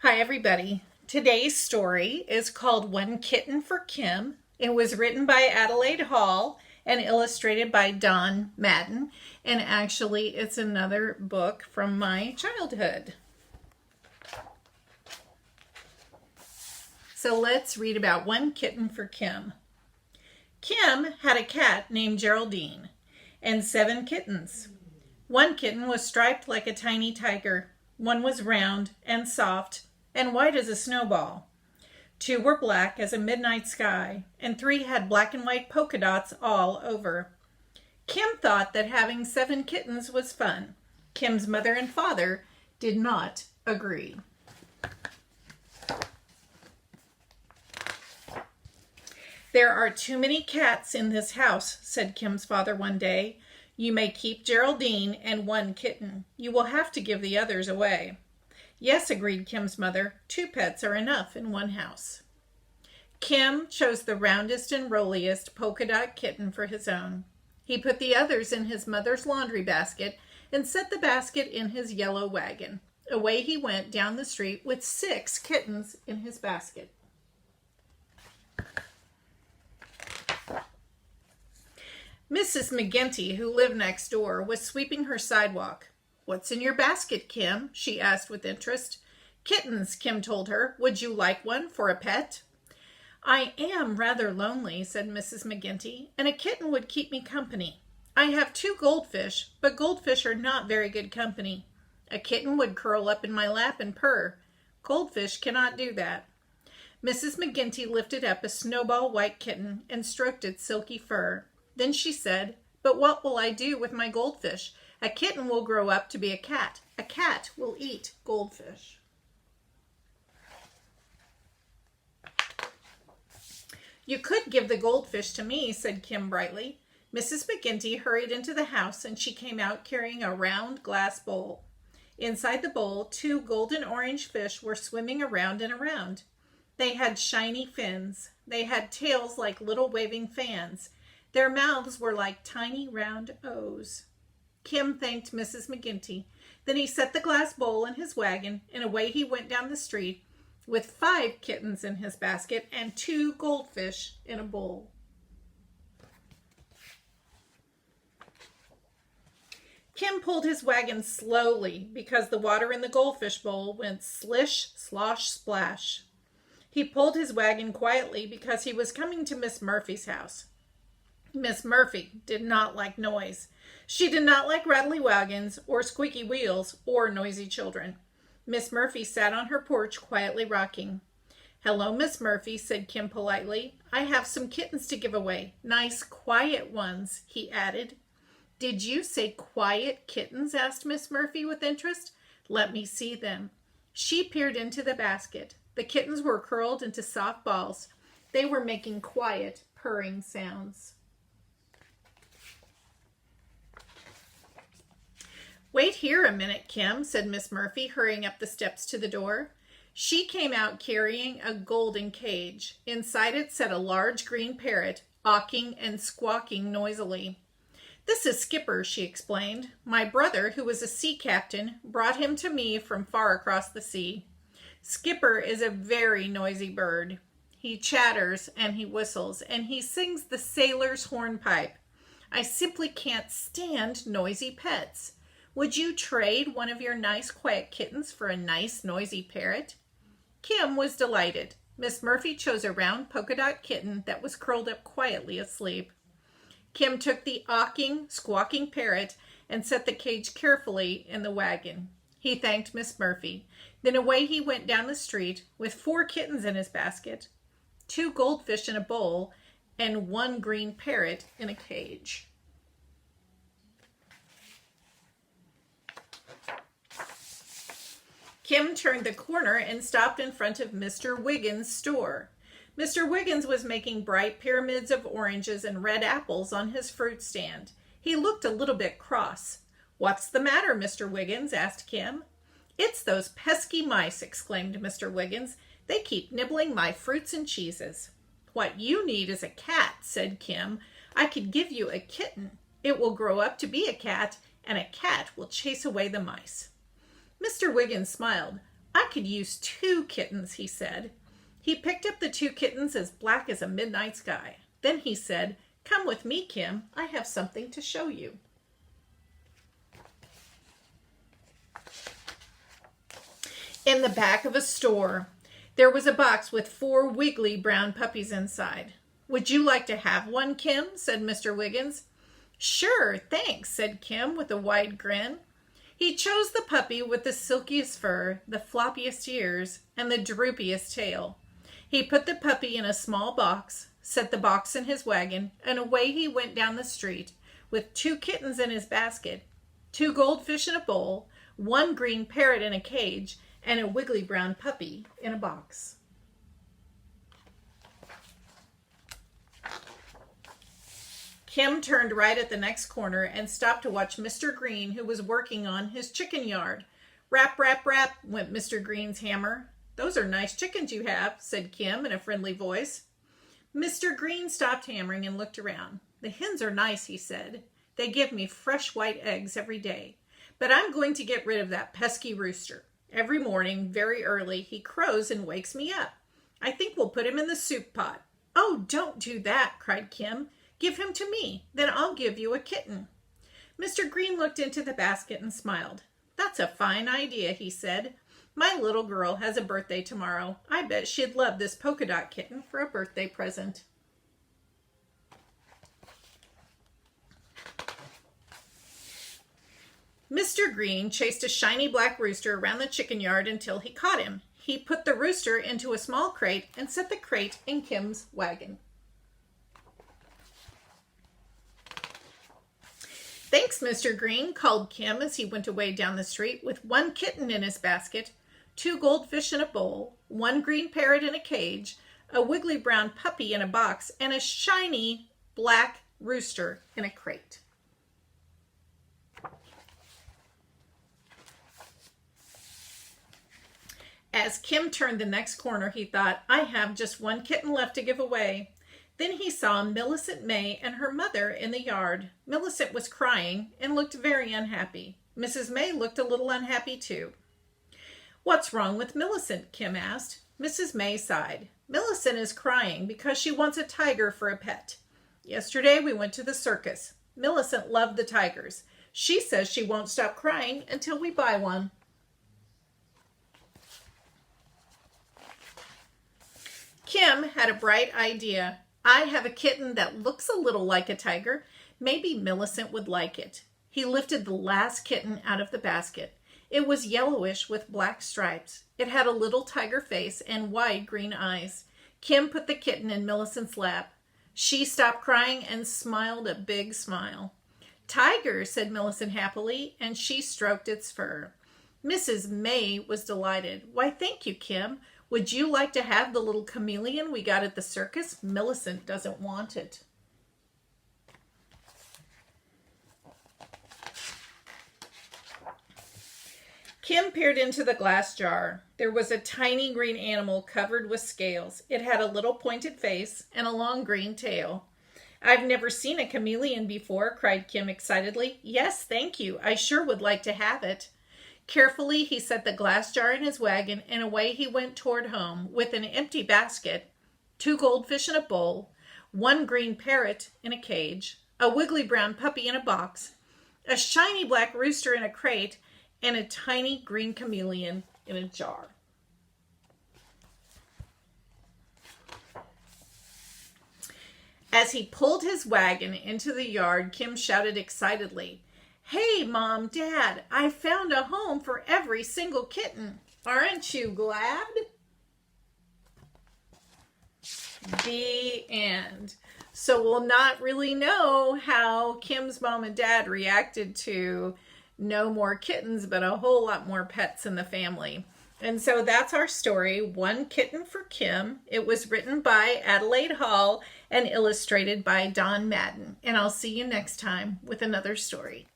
Hi, everybody. Today's story is called One Kitten for Kim. It was written by Adelaide Holl and illustrated by Don Madden. And actually, it's another book from my childhood. So let's read about One Kitten for Kim. Kim had a cat named Geraldine and 7 kittens. One kitten was striped like a tiny tiger. One was round and soft and white as a snowball. 2 were black as a midnight sky, and 3 had black and white polka dots all over. Kim thought that having 7 kittens was fun. Kim's mother and father did not agree. There are too many cats in this house, said Kim's father one day. You may keep Geraldine and 1 kitten. You will have to give the others away. Yes, agreed Kim's mother. 2 pets are enough in one house. Kim chose the roundest and rolliest polka dot kitten for his own. He put the others in his mother's laundry basket and set the basket in his yellow wagon. Away he went down the street with 6 kittens in his basket. Mrs. McGinty, who lived next door, was sweeping her sidewalk. What's in your basket, Kim? She asked with interest. Kittens, Kim told her. Would you like one for a pet? I am rather lonely, said Mrs. McGinty, and a kitten would keep me company. I have 2 goldfish, but goldfish are not very good company. A kitten would curl up in my lap and purr. Goldfish cannot do that. Mrs. McGinty lifted up a snowball white kitten and stroked its silky fur. Then she said, But what will I do with my goldfish? A kitten will grow up to be a cat. A cat will eat goldfish. You could give the goldfish to me, said Kim brightly. Mrs. McGinty hurried into the house and she came out carrying a round glass bowl. Inside the bowl, 2 golden orange fish were swimming around and around. They had shiny fins. They had tails like little waving fans. Their mouths were like tiny round O's. Kim thanked Mrs. McGinty. Then he set the glass bowl in his wagon, and away he went down the street with 5 kittens in his basket and 2 goldfish in a bowl. Kim pulled his wagon slowly because the water in the goldfish bowl went slish, slosh, splash. He pulled his wagon quietly because he was coming to Miss Murphy's house. Miss Murphy did not like noise. She did not like rattly wagons or squeaky wheels or noisy children. Miss Murphy sat on her porch quietly rocking. Hello, Miss Murphy, said Kim politely. I have some kittens to give away. Nice, quiet ones, he added. Did you say quiet kittens? Asked Miss Murphy with interest. Let me see them. She peered into the basket. The kittens were curled into soft balls. They were making quiet, purring sounds. Wait here a minute, Kim, said Miss Murphy, hurrying up the steps to the door. She came out carrying a golden cage. Inside it sat a large green parrot, awking and squawking noisily. This is Skipper, she explained. My brother, who was a sea captain, brought him to me from far across the sea. Skipper is a very noisy bird. He chatters and he whistles and he sings the sailor's hornpipe. I simply can't stand noisy pets. Would you trade one of your nice quiet kittens for a nice noisy parrot? Kim was delighted. Miss Murphy chose a round polka dot kitten that was curled up quietly asleep. Kim took the awking, squawking parrot and set the cage carefully in the wagon. He thanked Miss Murphy. Then away he went down the street with 4 kittens in his basket, 2 goldfish in a bowl, and 1 green parrot in a cage. Kim turned the corner and stopped in front of Mr. Wiggins' store. Mr. Wiggins was making bright pyramids of oranges and red apples on his fruit stand. He looked a little bit cross. What's the matter, Mr. Wiggins? Asked Kim. It's those pesky mice, exclaimed Mr. Wiggins. They keep nibbling my fruits and cheeses. What you need is a cat, said Kim. I could give you a kitten. It will grow up to be a cat, and a cat will chase away the mice. Mr. Wiggins smiled. I could use 2 kittens, he said. He picked up the 2 kittens as black as a midnight sky. Then he said, "Come with me, Kim. I have something to show you." In the back of a store, there was a box with 4 wiggly brown puppies inside. "Would you like to have one, Kim?" said Mr. Wiggins. "Sure, thanks," said Kim with a wide grin. He chose the puppy with the silkiest fur, the floppiest ears, and the droopiest tail. He put the puppy in a small box, set the box in his wagon, and away he went down the street with 2 kittens in his basket, 2 goldfish in a bowl, 1 green parrot in a cage, and a wiggly brown puppy in a box. Kim turned right at the next corner and stopped to watch Mr. Green, who was working on his chicken yard. "Rap, rap, rap," went Mr. Green's hammer. "Those are nice chickens you have," said Kim in a friendly voice. Mr. Green stopped hammering and looked around. "The hens are nice," he said. "They give me fresh white eggs every day. But I'm going to get rid of that pesky rooster. Every morning, very early, he crows and wakes me up. I think we'll put him in the soup pot." "Oh, don't do that," cried Kim. "Give him to me, then I'll give you a kitten." Mr. Green looked into the basket and smiled. "That's a fine idea," he said. "My little girl has a birthday tomorrow. I bet she'd love this polka dot kitten for a birthday present." Mr. Green chased a shiny black rooster around the chicken yard until he caught him. He put the rooster into a small crate and set the crate in Kim's wagon. "Thanks, Mr. Green," called Kim as he went away down the street with 1 kitten in his basket, 2 goldfish in a bowl, 1 green parrot in a cage, a wiggly brown puppy in a box, and a shiny black rooster in a crate. As Kim turned the next corner, he thought, "I have just 1 kitten left to give away." Then he saw Millicent May and her mother in the yard. Millicent was crying and looked very unhappy. Mrs. May looked a little unhappy too. "What's wrong with Millicent?" Kim asked. Mrs. May sighed. "Millicent is crying because she wants a tiger for a pet. Yesterday we went to the circus. Millicent loved the tigers. She says she won't stop crying until we buy one." Kim had a bright idea. "I have a kitten that looks a little like a tiger. Maybe Millicent would like it." He lifted the last kitten out of the basket. It was yellowish with black stripes. It had a little tiger face and wide green eyes. Kim put the kitten in Millicent's lap. She stopped crying and smiled a big smile. "Tiger," said Millicent happily, and she stroked its fur. Mrs. May was delighted. "Why, thank you, Kim. Would you like to have the little chameleon we got at the circus? Millicent doesn't want it." Kim peered into the glass jar. There was a tiny green animal covered with scales. It had a little pointed face and a long green tail. "I've never seen a chameleon before," cried Kim excitedly. "Yes, thank you. I sure would like to have it." Carefully, he set the glass jar in his wagon, and away he went toward home with an empty basket, 2 goldfish in a bowl, 1 green parrot in a cage, a wiggly brown puppy in a box, a shiny black rooster in a crate, and a tiny green chameleon in a jar. As he pulled his wagon into the yard, Kim shouted excitedly, "Hey, Mom, Dad, I found a home for every single kitten. Aren't you glad?" The end. So we'll not really know how Kim's mom and dad reacted to no more kittens, but a whole lot more pets in the family. And so that's our story, One Kitten for Kim. It was written by Adelaide Holl and illustrated by Don Madden. And I'll see you next time with another story.